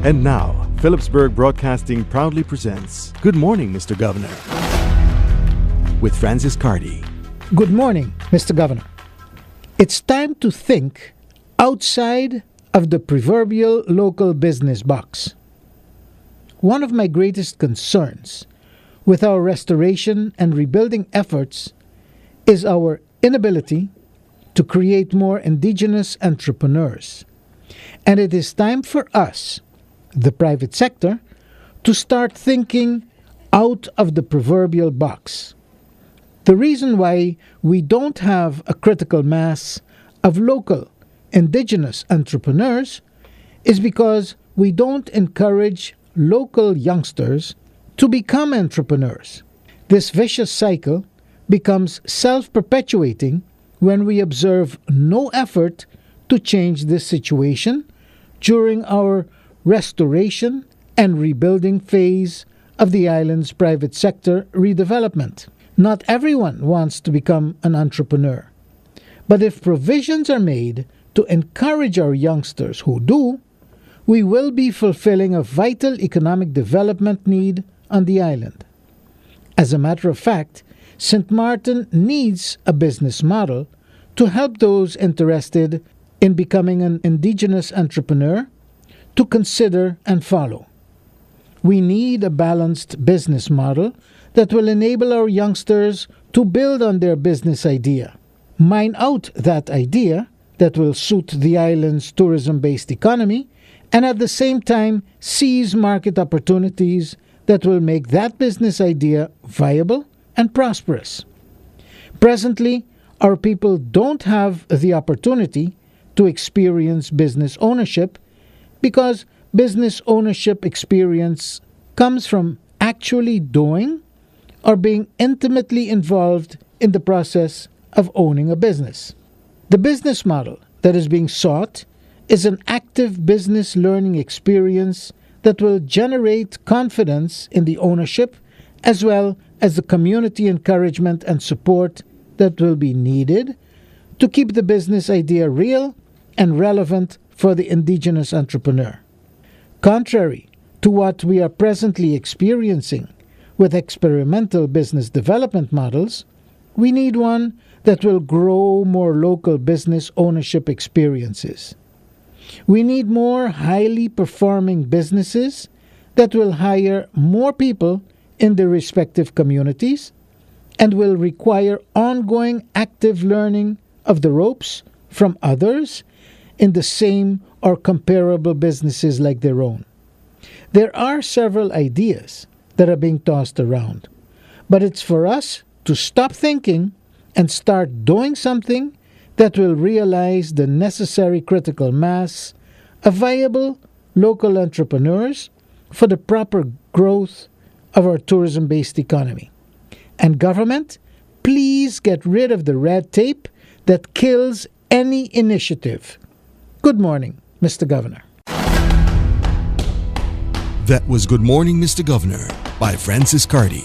And now, Philipsburg Broadcasting proudly presents Good Morning, Mr. Governor, with Francis Carty. Good morning, Mr. Governor. It's time to think outside of the proverbial local business box. One of my greatest concerns with our restoration and rebuilding efforts is our inability to create more indigenous entrepreneurs. And it is time for us, the private sector, to start thinking out of the proverbial box. The reason why we don't have a critical mass of local indigenous entrepreneurs is because we don't encourage local youngsters to become entrepreneurs. This vicious cycle becomes self-perpetuating when we observe no effort to change this situation during our restoration and rebuilding phase of the island's private sector redevelopment. Not everyone wants to become an entrepreneur, but if provisions are made to encourage our youngsters who do, we will be fulfilling a vital economic development need on the island. As a matter of fact, St. Martin needs a business model to help those interested in becoming an indigenous entrepreneur to consider and follow. We need a balanced business model that will enable our youngsters to build on their business idea, mine out that idea that will suit the island's tourism-based economy, and at the same time seize market opportunities that will make that business idea viable and prosperous. Presently, our people don't have the opportunity to experience business ownership because business ownership experience comes from actually doing or being intimately involved in the process of owning a business. The business model that is being sought is an active business learning experience that will generate confidence in the ownership as well as the community encouragement and support that will be needed to keep the business idea real and relevant for the indigenous entrepreneur. Contrary to what we are presently experiencing with experimental business development models, we need one that will grow more local business ownership experiences. We need more highly performing businesses that will hire more people in their respective communities and will require ongoing active learning of the ropes from others in the same or comparable businesses like their own. There are several ideas that are being tossed around, but it's for us to stop thinking and start doing something that will realize the necessary critical mass of viable local entrepreneurs for the proper growth of our tourism-based economy. And government, please get rid of the red tape that kills any initiative. Good morning, Mr. Governor. That was Good Morning, Mr. Governor by Francis Carty.